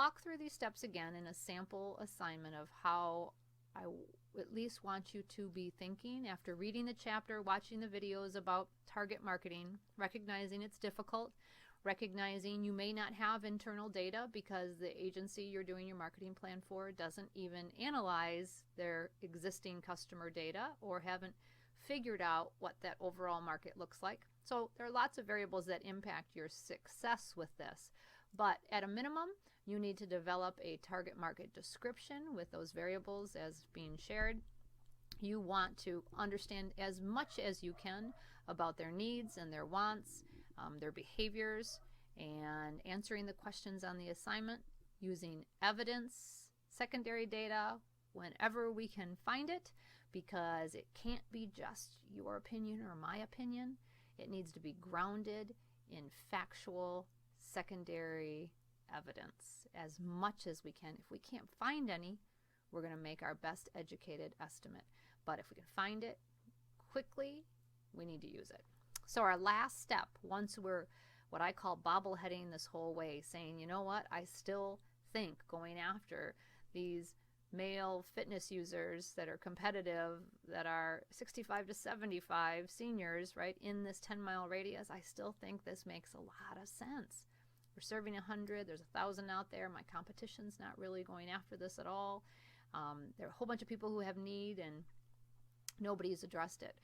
walk through these steps again in a sample assignment of how I at least want you to be thinking after reading the chapter, watching the videos about target marketing, recognizing it's difficult, recognizing you may not have internal data because the agency you're doing your marketing plan for doesn't even analyze their existing customer data or haven't figured out what that overall market looks like. So there are lots of variables that impact your success with this. But at a minimum, you need to develop a target market description with those variables as being shared. You want to understand as much as you can about their needs and their wants, their behaviors, and answering the questions on the assignment using evidence, secondary data, whenever we can find it, because it can't be just your opinion or my opinion. It needs to be grounded in factual secondary evidence as much as we can. If we can't find any, we're going to make our best educated estimate. But if we can find it quickly, we need to use it. So our last step, once we're what I call bobbleheading this whole way, saying, you know what, I still think going after these male fitness users that are competitive, that are 65 to 75 seniors, right, in this 10-mile radius, I still think this makes a lot of sense. We're serving 100, there's 1,000 out there, my competition's not really going after this at all. There are a whole bunch of people who have need and nobody's addressed it.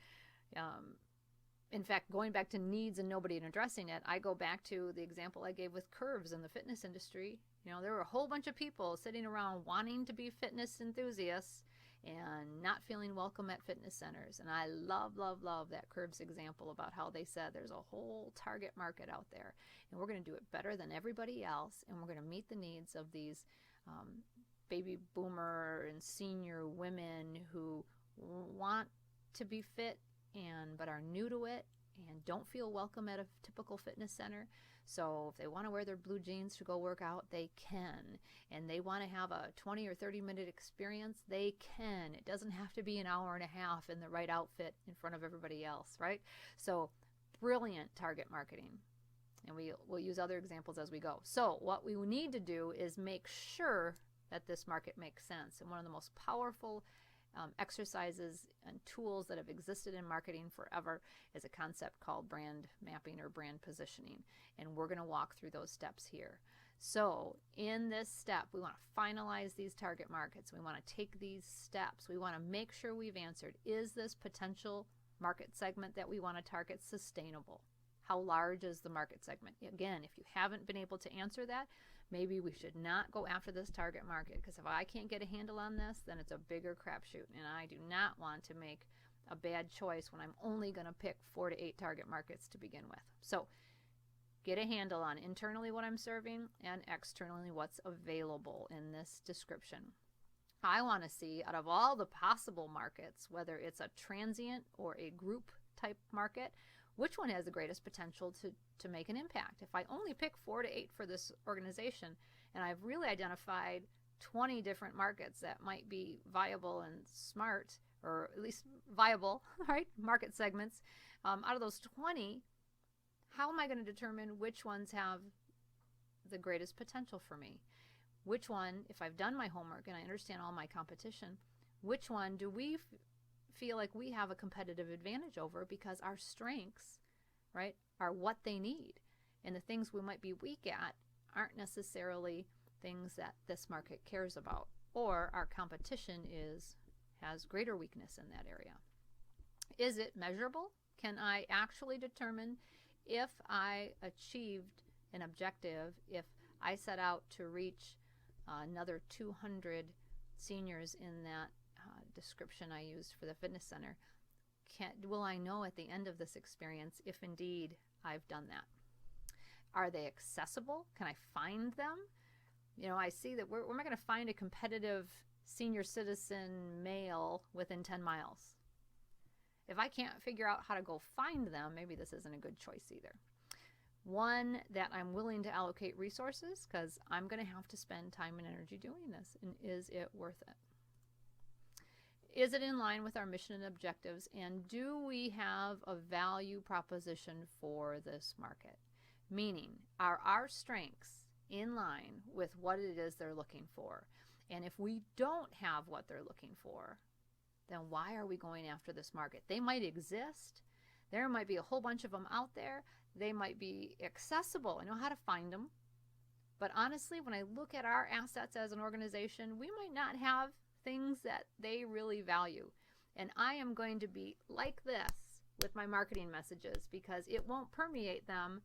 In fact, going back to needs and nobody addressing it, I go back to the example I gave with curves in the fitness industry. You know, there were a whole bunch of people sitting around wanting to be fitness enthusiasts and not feeling welcome at fitness centers. And I love, love, love that curves example about how they said there's a whole target market out there and we're going to do it better than everybody else, and we're going to meet the needs of these baby boomer and senior women who want to be fit but are new to it and don't feel welcome at a typical fitness center. So if they want to wear their blue jeans to go work out, they can. And they want to have a 20 or 30-minute experience, they can. It doesn't have to be an hour and a half in the right outfit in front of everybody else, right? So brilliant target marketing. And we'll use other examples as we go. So what we need to do is make sure that this market makes sense. And one of the most powerful exercises and tools that have existed in marketing forever is a concept called brand mapping or brand positioning. And we're going to walk through those steps here. So in this step, we want to finalize these target markets. We want to take these steps. We want to make sure we've answered, is this potential market segment that we want to target sustainable? How large is the market segment? Again, if you haven't been able to answer that, maybe we should not go after this target market, because if I can't get a handle on this, then it's a bigger crapshoot, and I do not want to make a bad choice when I'm only going to pick 4 to 8 target markets to begin with. So get a handle on internally what I'm serving and externally what's available in this description. I want to see out of all the possible markets, whether it's a transient or a group type market, which one has the greatest potential to make an impact. If I only pick 4 to 8 for this organization, and I've really identified 20 different markets that might be viable and smart, or at least viable, right, market segments, out of those 20, how am I going to determine which ones have the greatest potential for me? Which one, if I've done my homework and I understand all my competition, which one do we feel like we have a competitive advantage over because our strengths, right, are what they need, and the things we might be weak at aren't necessarily things that this market cares about, or our competition has greater weakness in that area. Is it measurable? Can I actually determine if I achieved an objective, if I set out to reach another 200 seniors in that description I used for the fitness center? Will I know at the end of this experience if indeed I've done that? Are they accessible? Can I find them? You know, I see that where am I going to find a competitive senior citizen male within 10 miles? If I can't figure out how to go find them, maybe this isn't a good choice either. One that I'm willing to allocate resources, because I'm going to have to spend time and energy doing this, and is it worth it? Is it in line with our mission and objectives, and do we have a value proposition for this market? Meaning, are our strengths in line with what it is they're looking for. And if we don't have what they're looking for, then why are we going after this market? They might exist. There might be a whole bunch of them out there. They might be accessible. I know how to find them. But honestly, when I look at our assets as an organization, we might not have things that they really value. And I am going to be like this with my marketing messages, because it won't permeate them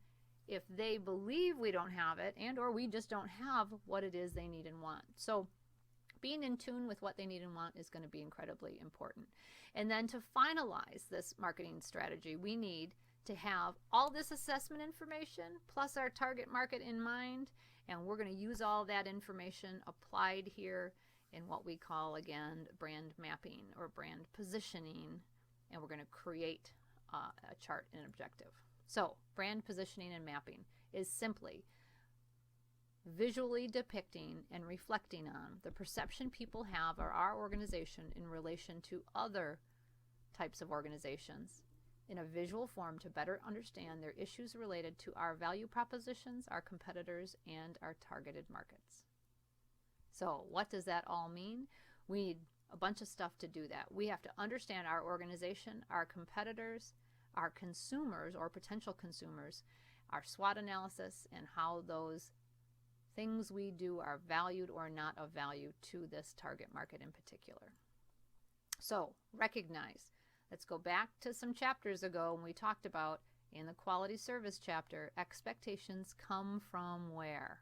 if they believe we don't have it, and or we just don't have what it is they need and want. So being in tune with what they need and want is going to be incredibly important. And then to finalize this marketing strategy, we need to have all this assessment information plus our target market in mind, and we're going to use all that information applied here in what we call, again, brand mapping or brand positioning, and we're going to create a chart and objective. So brand positioning and mapping is simply visually depicting and reflecting on the perception people have of our organization in relation to other types of organizations in a visual form to better understand their issues related to our value propositions, our competitors, and our targeted markets. So what does that all mean? We need a bunch of stuff to do that. We have to understand our organization, our competitors, our consumers or potential consumers, our SWOT analysis, and how those things we do are valued or not of value to this target market in particular. So recognize. Let's go back to some chapters ago when we talked about, in the quality service chapter, expectations come from where?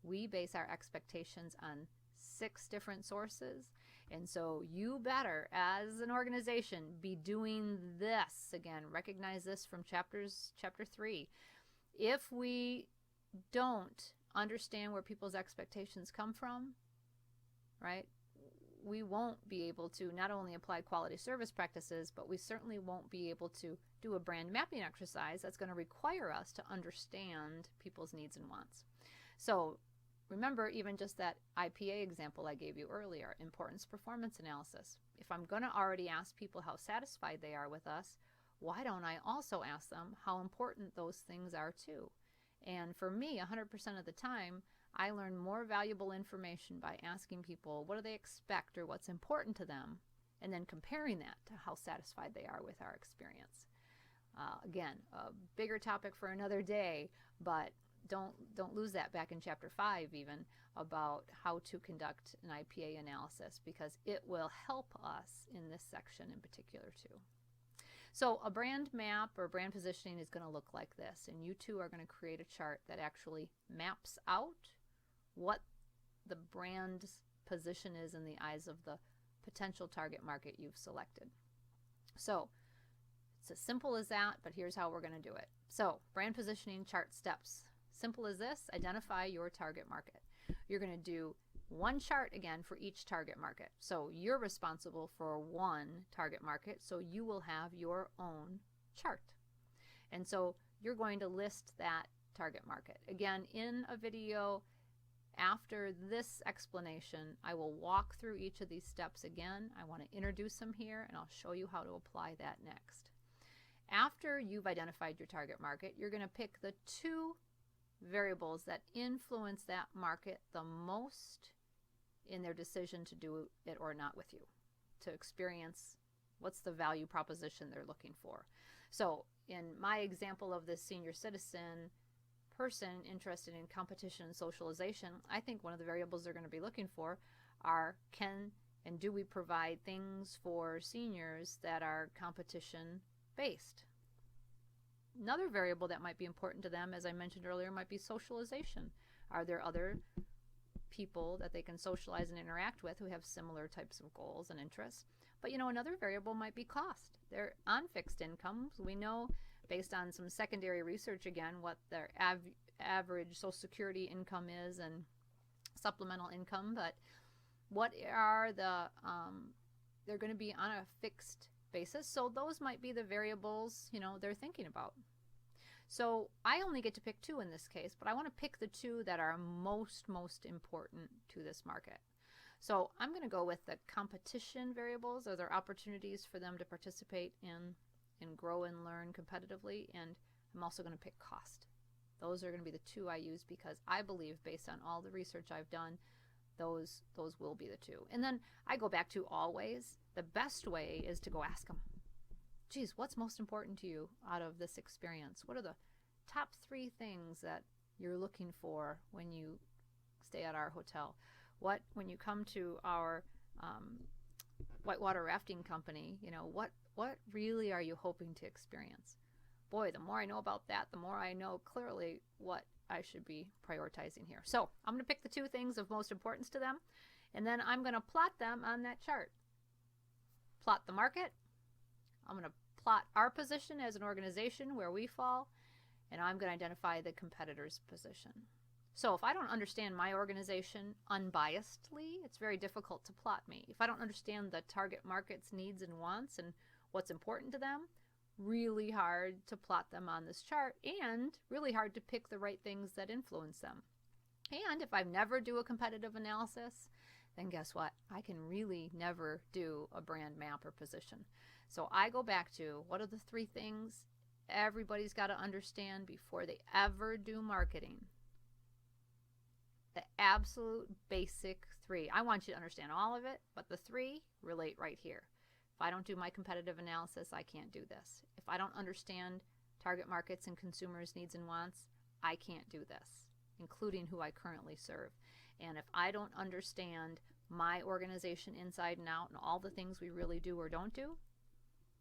We base our expectations on 6 different sources. And so you better, as an organization, be doing this. Again, recognize this from chapter 3. If we don't understand where people's expectations come from, right, we won't be able to not only apply quality service practices, but we certainly won't be able to do a brand mapping exercise that's going to require us to understand people's needs and wants. So remember, even just that IPA example I gave you earlier, importance performance analysis. If I'm going to already ask people how satisfied they are with us, why don't I also ask them how important those things are too? And for me, 100% of the time, I learn more valuable information by asking people what do they expect or what's important to them, and then comparing that to how satisfied they are with our experience. Again, a bigger topic for another day, but don't lose that back in chapter 5 even, about how to conduct an IPA analysis, because it will help us in this section in particular too. So a brand map or brand positioning is going to look like this, and you two are going to create a chart that actually maps out what the brand's position is in the eyes of the potential target market you've selected. So it's as simple as that, but here's how we're going to do it. So brand positioning chart steps. Simple as this: identify your target market. You're going to do one chart again for each target market. So you're responsible for one target market, so you will have your own chart. And so you're going to list that target market. Again, in a video after this explanation, I will walk through each of these steps again. I want to introduce them here, and I'll show you how to apply that next. After you've identified your target market, you're going to pick the 2 variables that influence that market the most in their decision to do it or not with you, to experience what's the value proposition they're looking for. So in my example of this senior citizen person interested in competition and socialization, I think one of the variables they're going to be looking for are, can and do we provide things for seniors that are competition based? Another variable that might be important to them, as I mentioned earlier, might be socialization. Are there other people that they can socialize and interact with who have similar types of goals and interests? But another variable might be cost. They're on fixed incomes. We know, based on some secondary research again, what their average Social Security income is and supplemental income, but what are they're going to be on a fixed basis. So those might be the variables, they're thinking about. So I only get to pick 2 in this case, but I want to pick the 2 that are most important to this market. So I'm going to go with the competition variables. Are there opportunities for them to participate in and grow and learn competitively? And I'm also going to pick cost. Those are going to be the two I use because I believe, based on all the research I've done, those will be the two. And then I go back to always, the best way is to go ask them, geez, what's most important to you out of this experience? What are the top 3 things that you're looking for when you stay at our hotel? When you come to our whitewater rafting company, what really are you hoping to experience? Boy, the more I know about that, the more I know clearly what I should be prioritizing here. So I'm going to pick the 2 things of most importance to them, and then I'm going to plot them on that chart. Plot the market. I'm going to plot our position as an organization, where we fall, and I'm going to identify the competitor's position. So if I don't understand my organization unbiasedly, it's very difficult to plot me. If I don't understand the target market's needs and wants and what's important to them, really hard to plot them on this chart, and really hard to pick the right things that influence them. And if I never do a competitive analysis, then guess what? I can really never do a brand map or position. So I go back to, what are the 3 things everybody's got to understand before they ever do marketing? The absolute basic 3. I want you to understand all of it, but the 3 relate right here. If I don't do my competitive analysis, I can't do this. If I don't understand target markets and consumers' needs and wants, I can't do this, including who I currently serve. And if I don't understand my organization inside and out and all the things we really do or don't do,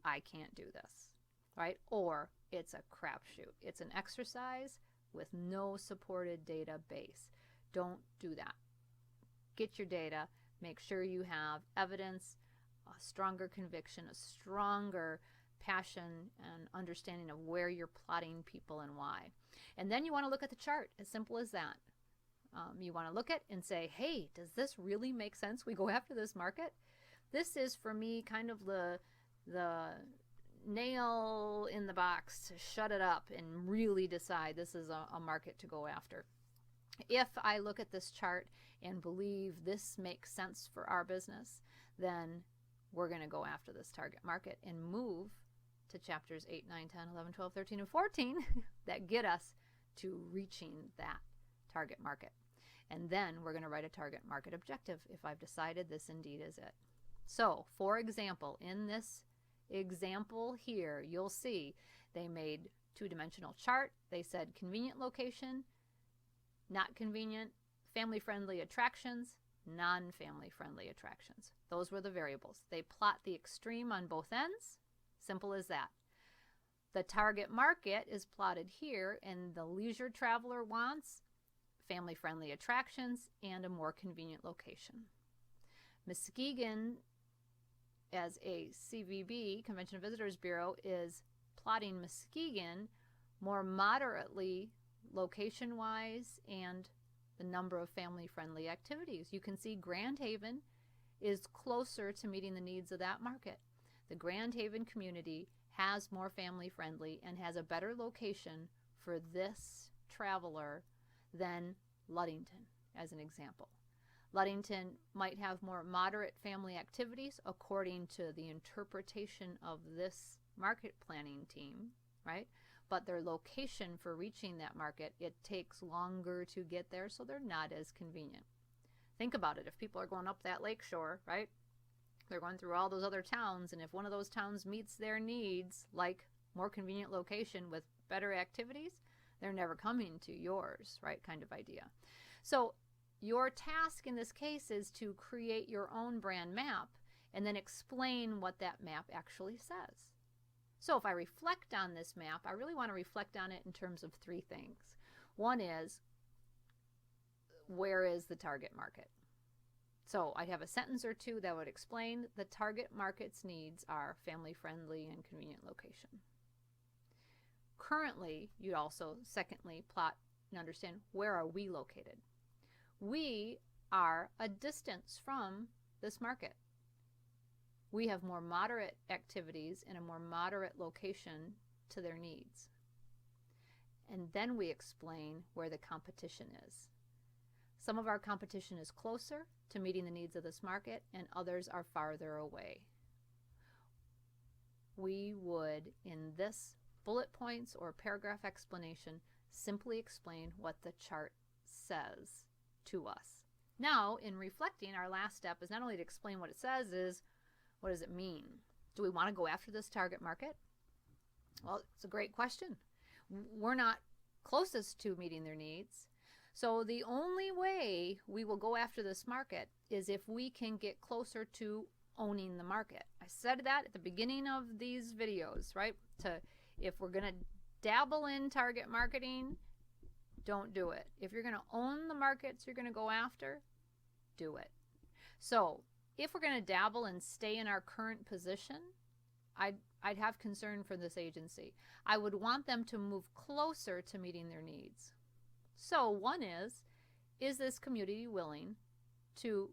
I can't do this, right? Or it's a crapshoot. It's an exercise with no supported data base. Don't do that. Get your data. Make sure you have evidence, a stronger conviction, a stronger passion and understanding of where you're plotting people and why. And then you want to look at the chart. As simple as that. You want to look at and say, hey, does this really make sense? We go after this market. This is, for me, kind of the nail in the box to shut it up and really decide this is a market to go after. If I look at this chart and believe this makes sense for our business, then we're going to go after this target market and move to chapters 8, 9, 10, 11, 12, 13, and 14 that get us to reaching that target market. And then we're going to write a target market objective if I've decided this indeed is it. So, for example, in this example here, you'll see they made 2-dimensional chart. They said convenient location, not convenient, family-friendly attractions, non-family friendly attractions. Those were the variables. They plot the extreme on both ends. Simple as that. The target market is plotted here, and the leisure traveler wants family-friendly attractions and a more convenient location. Muskegon, as a CVB, Convention and Visitors Bureau, is plotting Muskegon more moderately location-wise and the number of family-friendly activities. You can see Grand Haven is closer to meeting the needs of that market. The Grand Haven community has more family-friendly and has a better location for this traveler than Ludington, as an example. Ludington might have more moderate family activities according to the interpretation of this market planning team, right? But their location for reaching that market, it takes longer to get there, so they're not as convenient. Think about it. If people are going up that lakeshore, right? They're going through all those other towns, and if one of those towns meets their needs, like more convenient location with better activities, they're never coming to yours, right? Kind of idea. So your task in this case is to create your own brand map and then explain what that map actually says. So if I reflect on this map, I really want to reflect on it in terms of 3 things. One is, where is the target market? So I have a sentence or 2 that would explain the target market's needs are family-friendly and convenient location. Currently, you'd also, secondly, plot and understand, where are we located? We are a distance from this market. We have more moderate activities in a more moderate location to their needs. And then we explain where the competition is. Some of our competition is closer to meeting the needs of this market, and others are farther away. We would, in this bullet points or paragraph explanation, Simply explain what the chart says to us. Now, in reflecting, our last step is not only to explain what it says, is what does it mean? Do we want to go after this target market? Well, it's a great question. We're not closest to meeting their needs. So the only way we will go after this market is if we can get closer to owning the market. I said that at the beginning of these videos, right? If we're going to dabble in target marketing, don't do it. If you're going to own the markets you're going to go after, do it. So if we're going to dabble and stay in our current position, I'd have concern for this agency. I would want them to move closer to meeting their needs. So one is this community willing to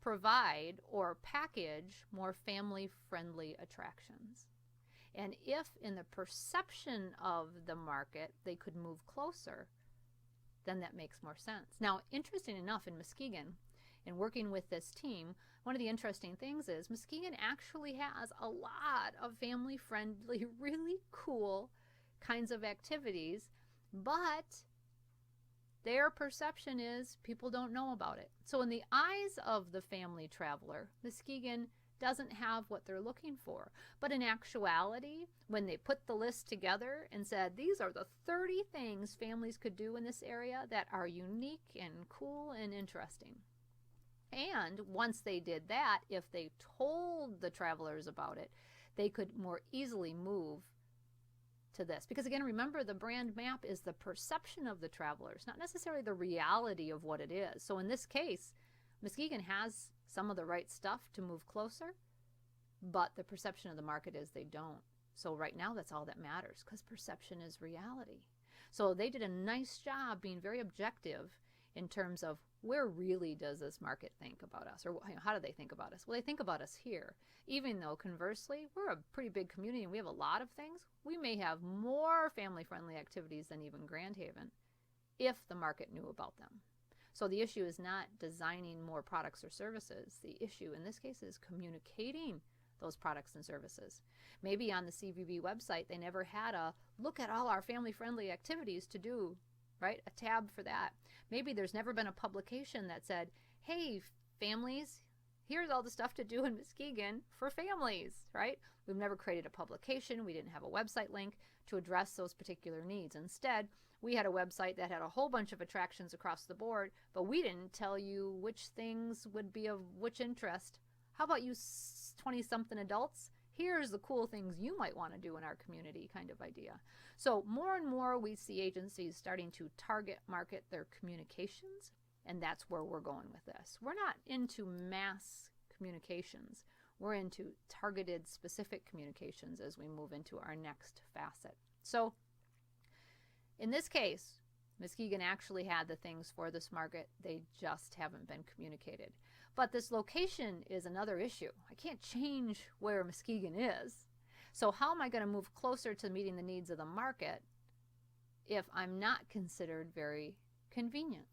provide or package more family-friendly attractions? And if in the perception of the market they could move closer, then that makes more sense. Now, interesting enough, in Muskegon, in working with this team, one of the interesting things is Muskegon actually has a lot of family-friendly, really cool kinds of activities, but their perception is people don't know about it. So in the eyes of the family traveler, Muskegon doesn't have what they're looking for. But in actuality, when they put the list together and said, these are the 30 things families could do in this area that are unique and cool and interesting. And once they did that, if they told the travelers about it, they could more easily move to this. Because again, remember, the brand map is the perception of the travelers, not necessarily the reality of what it is. So in this case, Muskegon has some of the right stuff to move closer, but the perception of the market is they don't. So right now, that's all that matters, because perception is reality. So they did a nice job being very objective in terms of where really does this market think about us, or how do they think about us? Well, they think about us here. Even though conversely, we're a pretty big community and we have a lot of things, we may have more family-friendly activities than even Grand Haven if the market knew about them. So the issue is not designing more products or services. The issue in this case is communicating those products and services. Maybe on the CVB website, they never had a look at all our family-friendly activities to do, right? A tab for that. Maybe there's never been a publication that said, hey, families, here's all the stuff to do in Muskegon for families, right? We've never created a publication. We didn't have a website link to address those particular needs. Instead, we had a website that had a whole bunch of attractions across the board, but we didn't tell you which things would be of which interest. How about you 20-something adults? Here's the cool things you might want to do in our community kind of idea. So more and more we see agencies starting to target market their communications, and that's where we're going with this. We're not into mass communications. We're into targeted specific communications as we move into our next facet. So in this case, Muskegon actually had the things for this market. They just haven't been communicated. But this location is another issue. I can't change where Muskegon is. So how am I going to move closer to meeting the needs of the market if I'm not considered very convenient?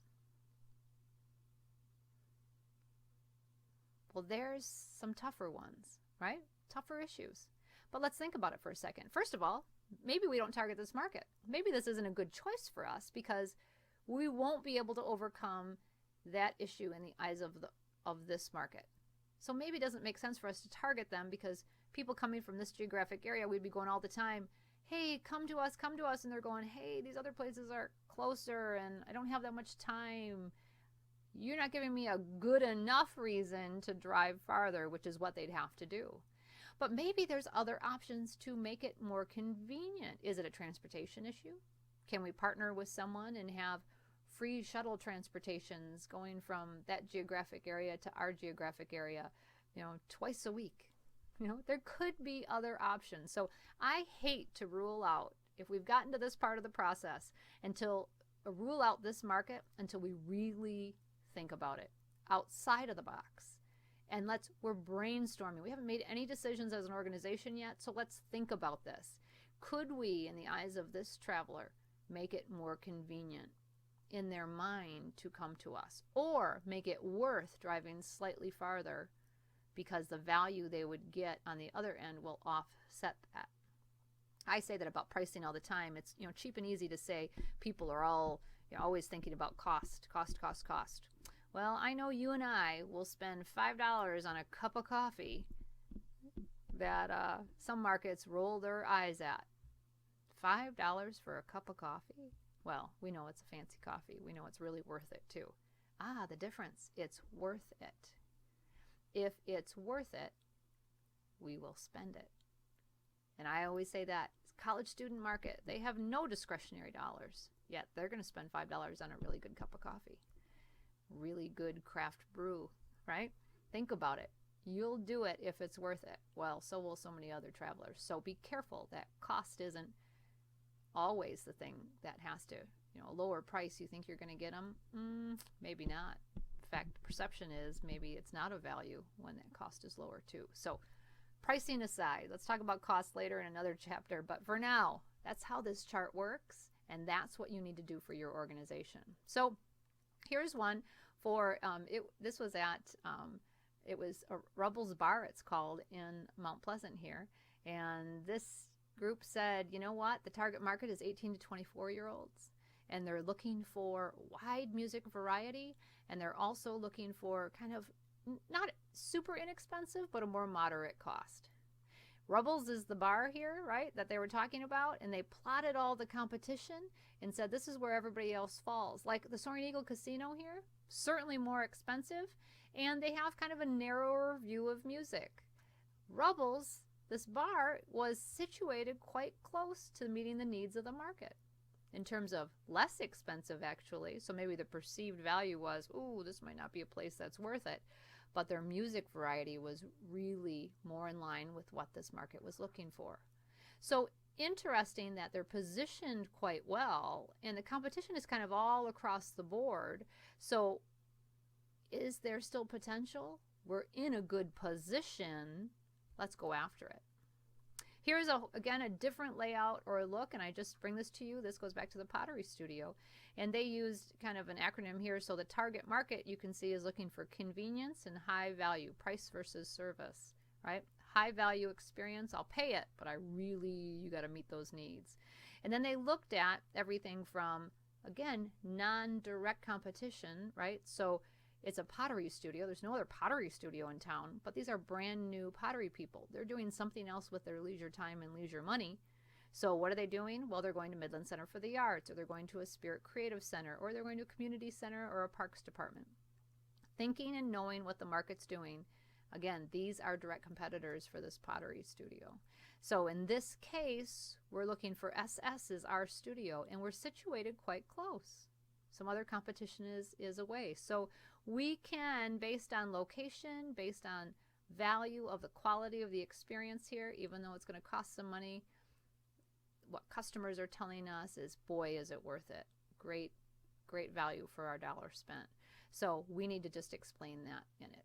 Well, there's some tougher ones, right? Tougher issues. But let's think about it for a second. First of all, maybe we don't target this market. Maybe this isn't a good choice for us because we won't be able to overcome that issue in the eyes of this market. So maybe it doesn't make sense for us to target them because people coming from this geographic area, we'd be going all the time, hey, come to us, and they're going, hey, these other places are closer and I don't have that much time. You're not giving me a good enough reason to drive farther, which is what they'd have to do. But maybe there's other options to make it more convenient. Is it a transportation issue? Can we partner with someone and have free shuttle transportations going from that geographic area to our geographic area, twice a week? There could be other options. So I hate to rule out, if we've gotten to this part of the process, rule out this market until we really think about it outside of the box. And we're brainstorming. We haven't made any decisions as an organization yet, so let's think about this. Could we, in the eyes of this traveler, make it more convenient in their mind to come to us? Or make it worth driving slightly farther because the value they would get on the other end will offset that? I say that about pricing all the time. It's, cheap and easy to say people are all, always thinking about cost, cost, cost, cost. Well, I know you and I will spend $5 on a cup of coffee that some markets roll their eyes at. $5 for a cup of coffee? Well, we know it's a fancy coffee. We know it's really worth it too. The difference. It's worth it. If it's worth it, we will spend it. And I always say that college student market, they have no discretionary dollars, yet they're going to spend $5 on a really good cup of coffee. Really good craft brew, right? Think about it. You'll do it if it's worth it. Well, so will so many other travelers. So be careful that cost isn't always the thing that has to, a lower price, you think you're going to get them? Maybe not. In fact, perception is maybe it's not a value when that cost is lower too. So pricing aside, let's talk about cost later in another chapter. But for now, that's how this chart works. And that's what you need to do for your organization. So here's one for, this was at, it was a Rubbles Bar, it's called, in Mount Pleasant here. And this group said, you know what, the target market is 18 to 24-year-olds. And they're looking for wide music variety. And they're also looking for kind of not super inexpensive, but a more moderate cost. Rubbles is the bar here, right, that they were talking about. And they plotted all the competition and said this is where everybody else falls. Like the Soaring Eagle Casino here, certainly more expensive. And they have kind of a narrower view of music. Rubbles, this bar, was situated quite close to meeting the needs of the market in terms of less expensive, actually. So maybe the perceived value was, ooh, this might not be a place that's worth it. But their music variety was really more in line with what this market was looking for. So interesting that they're positioned quite well, and the competition is kind of all across the board. So is there still potential? We're in a good position. Let's go after it. Here's, again, a different layout or a look, and I just bring this to you. This goes back to the Pottery Studio. And they used kind of an acronym here. So the target market, you can see, is looking for convenience and high value, price versus service, right? High value experience, I'll pay it, but you got to meet those needs. And then they looked at everything from, again, non-direct competition, right? So it's a pottery studio. There's no other pottery studio in town, but these are brand new pottery people. They're doing something else with their leisure time and leisure money. So what are they doing? Well, they're going to Midland Center for the Arts, or they're going to a Spirit Creative Center, or they're going to a community center or a parks department. Thinking and knowing what the market's doing. Again, these are direct competitors for this pottery studio. So in this case, we're looking for SS as our studio, and we're situated quite close. Some other competition is away. So we can, based on location, based on value of the quality of the experience here, even though it's going to cost some money, what customers are telling us is, boy, is it worth it. Great, great value for our dollar spent. So we need to just explain that in it.